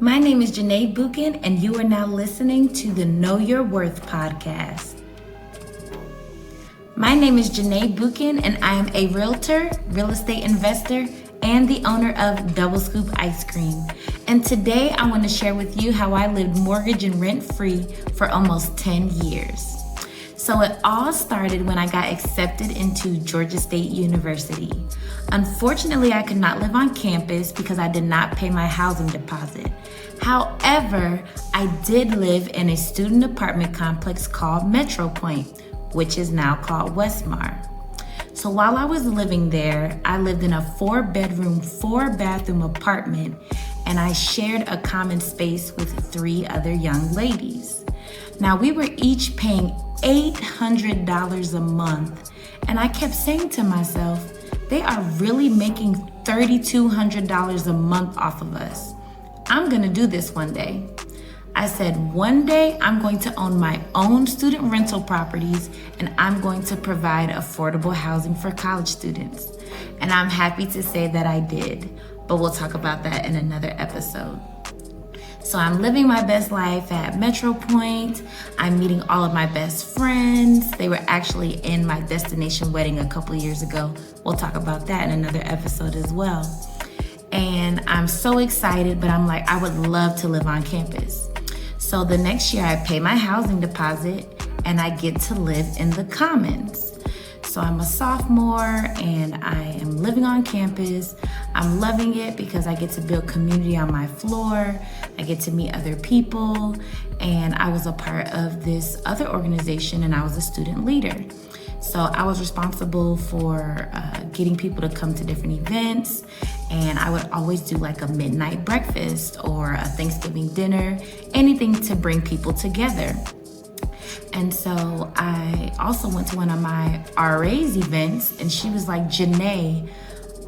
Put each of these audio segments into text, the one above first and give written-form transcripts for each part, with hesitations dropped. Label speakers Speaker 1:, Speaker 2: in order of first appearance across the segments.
Speaker 1: My name is Janae Buchan, and you are now listening to the Know Your Worth podcast. My name is Janae Buchan, and I am a realtor, real estate investor, and the owner of Double Scoop Ice Cream. And today I want to share with you how I lived mortgage and rent-free for almost 10 years. So it all started when I got accepted into Georgia State University. Unfortunately, I could not live on campus because I did not pay my housing deposit. However, I did live in a student apartment complex called Metropoint, which is now called Westmar. So while I was living there, I lived in a 4-bedroom, 4-bathroom apartment, and I shared a common space with 3 other young ladies. Now, we were each paying $800 a month, and I kept saying to myself, they are really making $3,200 a month off of us. I'm gonna do this one day. I said, one day I'm going to own my own student rental properties, and I'm going to provide affordable housing for college students. And I'm happy to say that I did, but we'll talk about that in another episode. So I'm living my best life at Metropoint. I'm meeting all of my best friends. They were actually in my destination wedding a couple years ago. We'll talk about that in another episode as well. And I'm so excited, but I'm like, I would love to live on campus. So the next year I pay my housing deposit and I get to live in the Commons. So I'm a sophomore and I am living on campus. I'm loving it because I get to build community on my floor. I get to meet other people, and I was a part of this other organization and I was a student leader. So I was responsible for getting people to come to different events, and I would always do like a midnight breakfast or a Thanksgiving dinner, anything to bring people together. And so I also went to one of my RA's events, and she was like, Janae,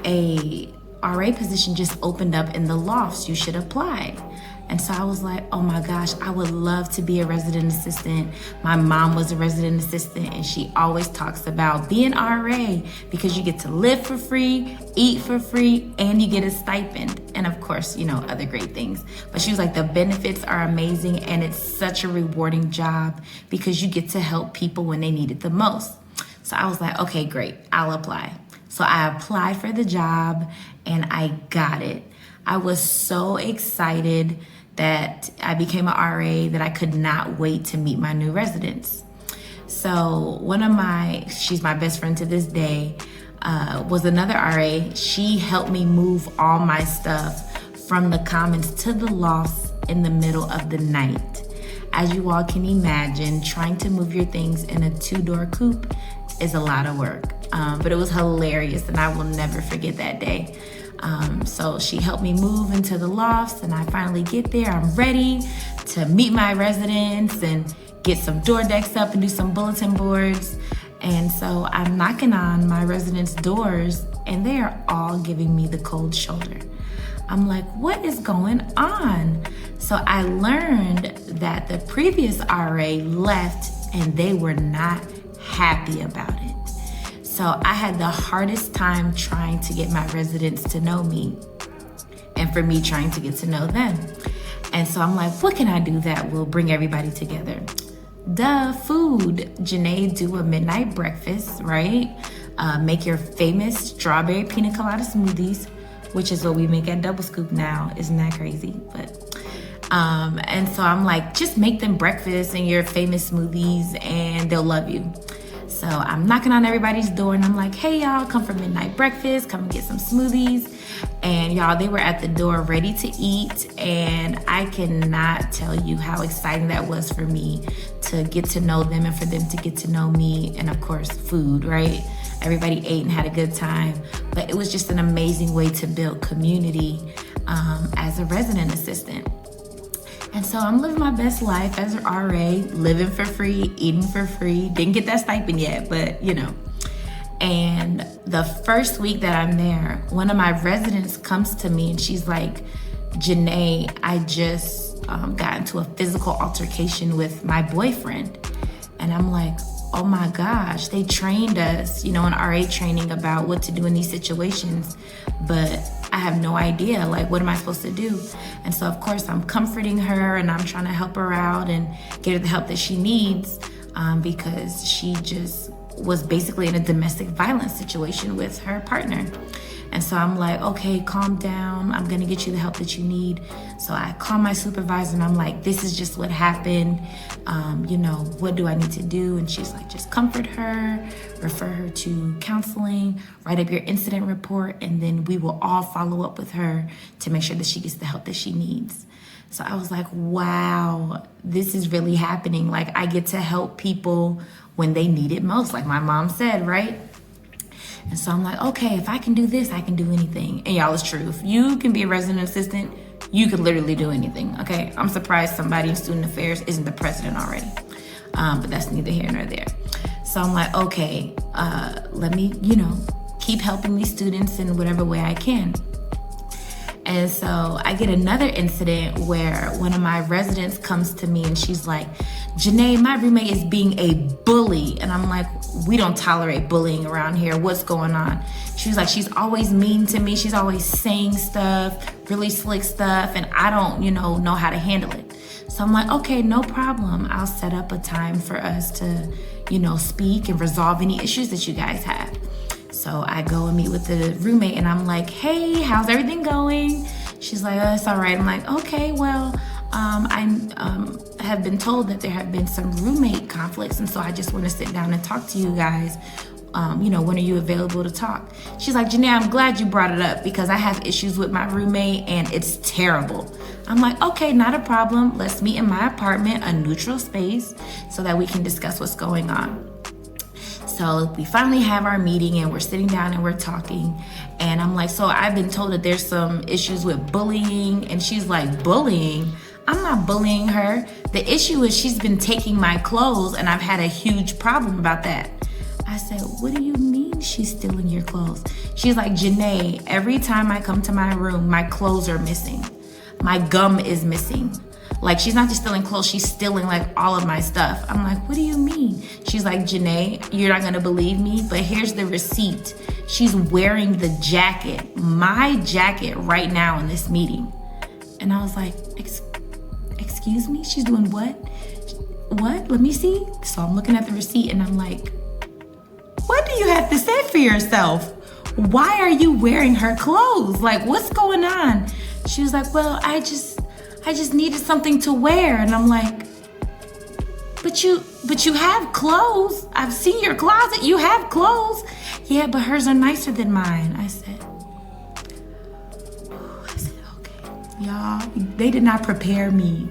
Speaker 1: a RA position just opened up in the lofts, you should apply. And so I was like, oh my gosh, I would love to be a resident assistant. My mom was a resident assistant, and she always talks about being RA because you get to live for free, eat for free, and you get a stipend. And of course, other great things. But she was like, the benefits are amazing, and it's such a rewarding job because you get to help people when they need it the most. So I was like, okay, great, I'll apply. So I applied for the job and I got it. I was so excited that I became an RA that I could not wait to meet my new residents. So she's my best friend to this day, was another RA. She helped me move all my stuff from the Commons to the lofts in the middle of the night. As you all can imagine, trying to move your things in a 2-door coupe is a lot of work, but it was hilarious, and I will never forget that day. So she helped me move into the lofts, and I finally get there. I'm ready to meet my residents and get some door decks up and do some bulletin boards. And so I'm knocking on my residents' doors, and they are all giving me the cold shoulder. I'm like, what is going on? So I learned that the previous RA left and they were not happy about it. So I had the hardest time trying to get my residents to know me, and for me trying to get to know them. And so I'm like, what can I do that will bring everybody together? Food. Janae, do a midnight breakfast, right? Make your famous strawberry pina colada smoothies, which is what we make at Double Scoop now. Isn't that crazy? And so I'm like, just make them breakfast and your famous smoothies and they'll love you. So I'm knocking on everybody's door and I'm like, hey y'all, come for midnight breakfast, come and get some smoothies. And y'all, they were at the door ready to eat, and I cannot tell you how exciting that was for me to get to know them and for them to get to know me, and of course food, right? Everybody ate and had a good time, but it was just an amazing way to build community as a resident assistant. And so I'm living my best life as an RA, living for free, eating for free. Didn't get that stipend yet, but And the first week that I'm there, one of my residents comes to me and she's like, Janae, I just got into a physical altercation with my boyfriend. And I'm like, oh my gosh, they trained us, in RA training about what to do in these situations, but I have no idea, like, what am I supposed to do? And so, of course, I'm comforting her and I'm trying to help her out and get her the help that she needs, because she just was basically in a domestic violence situation with her partner. And so I'm like, okay, calm down. I'm gonna get you the help that you need. So I call my supervisor and I'm like, this is just what happened. What do I need to do? And she's like, just comfort her, refer her to counseling, write up your incident report, and then we will all follow up with her to make sure that she gets the help that she needs. So I was like, wow, this is really happening. Like, I get to help people when they need it most, like my mom said, right? And so I'm like, okay, if I can do this, I can do anything. And y'all, it's true. If you can be a resident assistant, you could literally do anything, okay? I'm surprised somebody in student affairs isn't the president already. But that's neither here nor there. So I'm like, okay, let me, keep helping these students in whatever way I can. And so I get another incident where one of my residents comes to me and she's like, Janae, my roommate is being a bully. And I'm like, we don't tolerate bullying around here. What's going on? She was like, she's always mean to me. She's always saying stuff, really slick stuff, and I don't, know how to handle it. So I'm like, okay, no problem. I'll set up a time for us to, speak and resolve any issues that you guys have. So I go and meet with the roommate and I'm like, hey, how's everything going? She's like, oh, it's all right. I'm like, okay, well, I have been told that there have been some roommate conflicts, and so I just want to sit down and talk to you guys. When are you available to talk? She's like, Janae, I'm glad you brought it up because I have issues with my roommate and it's terrible. I'm like, okay, not a problem. Let's meet in my apartment, a neutral space, so that we can discuss what's going on. So we finally have our meeting and we're sitting down and we're talking. And I'm like, so I've been told that there's some issues with bullying. And she's like, bullying? I'm not bullying her. The issue is she's been taking my clothes and I've had a huge problem about that. I said, what do you mean she's stealing your clothes? She's like, Janae, every time I come to my room, my clothes are missing. My gum is missing. Like, she's not just stealing clothes, she's stealing like all of my stuff. I'm like, what do you mean? She's like, Janae, you're not gonna believe me, but here's the receipt. She's wearing the jacket, my jacket right now in this meeting. And I was like, excuse me? She's doing what? What? Let me see. So I'm looking at the receipt and I'm like, what do you have to say for yourself? Why are you wearing her clothes? Like, what's going on? She was like, well, I just needed something to wear. And I'm like, but you have clothes. I've seen your closet. You have clothes. Yeah, but hers are nicer than mine. I said, okay, y'all, they did not prepare me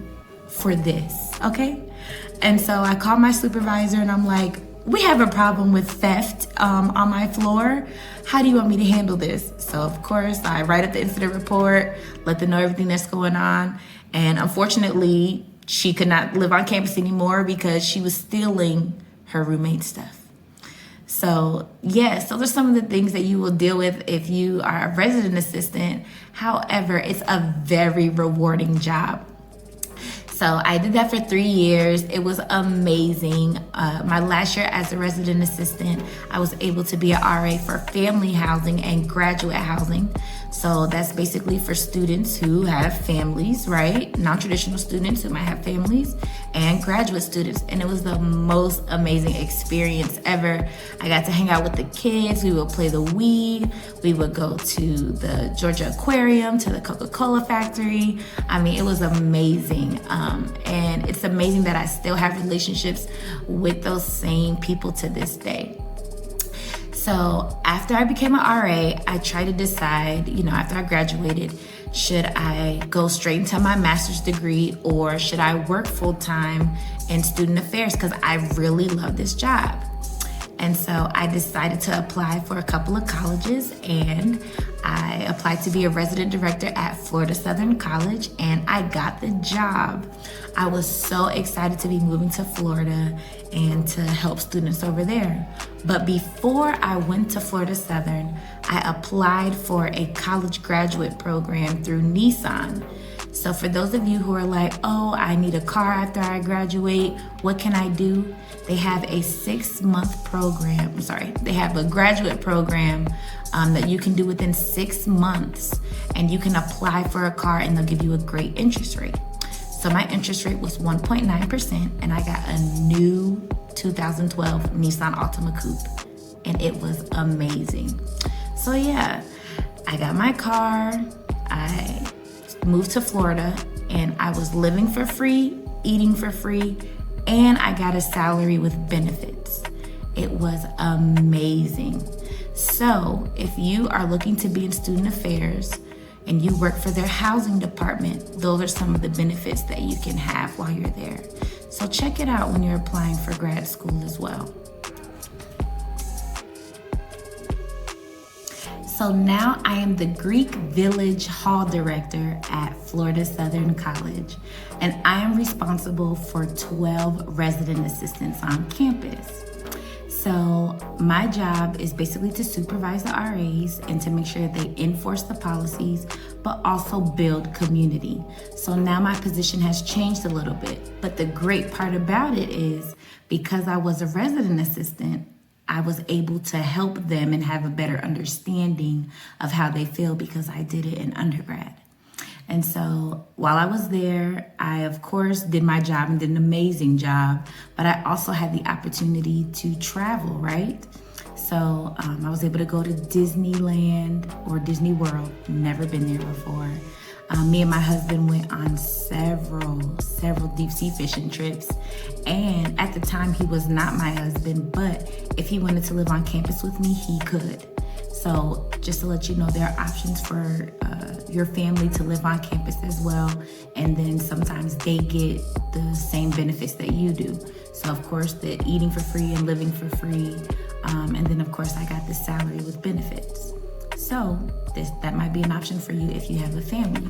Speaker 1: for this, okay? And so I called my supervisor and I'm like, we have a problem with theft on my floor. How do you want me to handle this? So of course I write up the incident report, let them know everything that's going on. And unfortunately, she could not live on campus anymore because she was stealing her roommate's stuff. So yes, those are some of the things that you will deal with if you are a resident assistant. However, it's a very rewarding job. So I did that for 3 years. It was amazing. My last year as a resident assistant, I was able to be an RA for family housing and graduate housing. So that's basically for students who have families, right? Non-traditional students who might have families and graduate students. And it was the most amazing experience ever. I got to hang out with the kids. We would play the Wii. We would go to the Georgia Aquarium, to the Coca-Cola factory. I mean, it was amazing. And it's amazing that I still have relationships with those same people to this day. So after I became an RA, I tried to decide, after I graduated, should I go straight into my master's degree or should I work full-time in student affairs? Because I really love this job. And so I decided to apply for a couple of colleges, and I applied to be a resident director at Florida Southern College, and I got the job. I was so excited to be moving to Florida and to help students over there. But before I went to Florida Southern, I applied for a college graduate program through Nissan So for those of you who are like, oh, I need a car after I graduate, what can I do? They have a 6-month program. They have a graduate program that you can do within 6 months, and you can apply for a car and they'll give you a great interest rate. So my interest rate was 1.9%, and I got a new 2012 Nissan Altima Coupe, and it was amazing. So yeah, I got my car, I moved to Florida, and I was living for free, eating for free, and I got a salary with benefits. It was amazing. So if you are looking to be in student affairs and you work for their housing department, those are some of the benefits that you can have while you're there. So check it out when you're applying for grad school as well. So now I am the Greek Village Hall Director at Florida Southern College, and I am responsible for 12 resident assistants on campus. So my job is basically to supervise the RAs and to make sure they enforce the policies, but also build community. So now my position has changed a little bit, but the great part about it is because I was a resident assistant, I was able to help them and have a better understanding of how they feel because I did it in undergrad. And so while I was there, I of course did my job and did an amazing job, but I also had the opportunity to travel, right? So I was able to go to Disneyland or Disney World, never been there before. Me and my husband went on several deep sea fishing trips. And at the time, he was not my husband, but if he wanted to live on campus with me, he could. So just to let you know, there are options for your family to live on campus as well. And then sometimes they get the same benefits that you do. So of course, the eating for free and living for free. And then of course, I got the salary with benefits. So that might be an option for you if you have a family.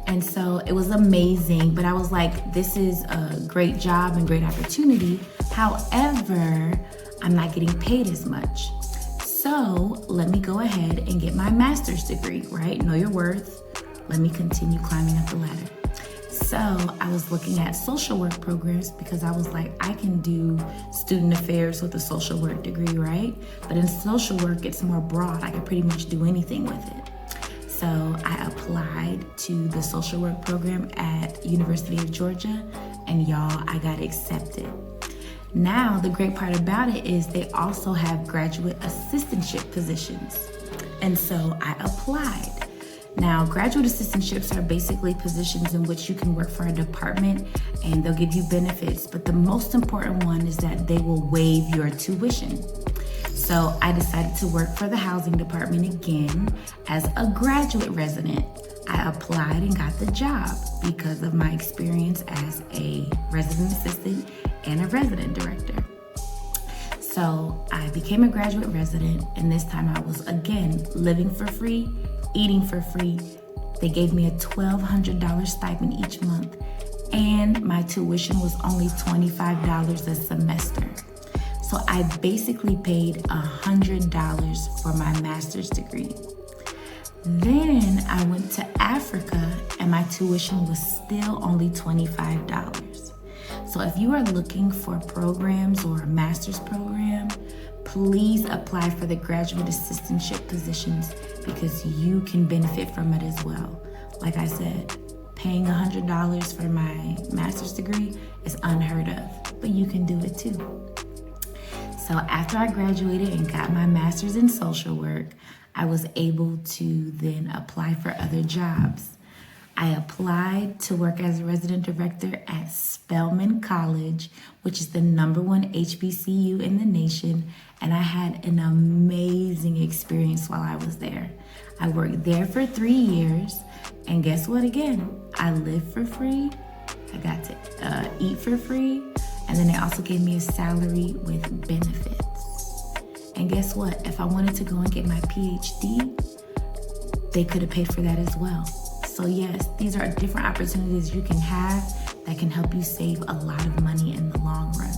Speaker 1: And so it was amazing, but I was like, this is a great job and great opportunity. However, I'm not getting paid as much. So let me go ahead and get my master's degree, right? Know your worth. Let me continue climbing up the ladder. So I was looking at social work programs because I was like, I can do student affairs with a social work degree, right? But in social work, it's more broad. I can pretty much do anything with it. So I applied to the social work program at University of Georgia, and y'all, I got accepted. Now, the great part about it is they also have graduate assistantship positions. And so I applied. Now, graduate assistantships are basically positions in which you can work for a department and they'll give you benefits, but the most important one is that they will waive your tuition. So I decided to work for the housing department again as a graduate resident. I applied and got the job because of my experience as a resident assistant and a resident director. So I became a graduate resident, and this time I was again living for free, eating for free. They gave me a $1,200 stipend each month, and my tuition was only $25 a semester. So I basically paid $100 for my master's degree. Then I went to Africa, and my tuition was still only $25. So if you are looking for programs or a master's program, please apply for the graduate assistantship positions because you can benefit from it as well. Like I said, paying $100 for my master's degree is unheard of, but you can do it too. So after I graduated and got my master's in social work, I was able to then apply for other jobs. I applied to work as a resident director at Spelman College, which is the #1 HBCU in the nation, and I had an amazing experience while I was there. I worked there for 3 years, and guess what again? I lived for free, I got to eat for free, and then they also gave me a salary with benefits. And guess what? If I wanted to go and get my PhD, they could have paid for that as well. So yes, these are different opportunities you can have that can help you save a lot of money in the long run.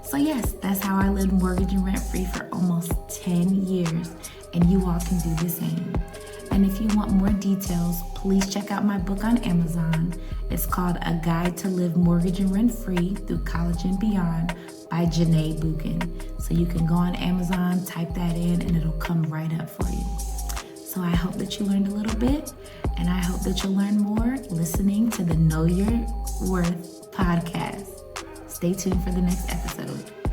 Speaker 1: So yes, that's how I lived mortgage and rent free for almost 10 years, and you all can do the same. And if you want more details, please check out my book on Amazon. It's called A Guide to Live Mortgage and Rent Free Through College and Beyond by Janae Buchan. So you can go on Amazon, type that in, and it'll come right up for you. So I hope that you learned a little bit, and I hope that you'll learn more listening to the Know Your Worth podcast. Stay tuned for the next episode.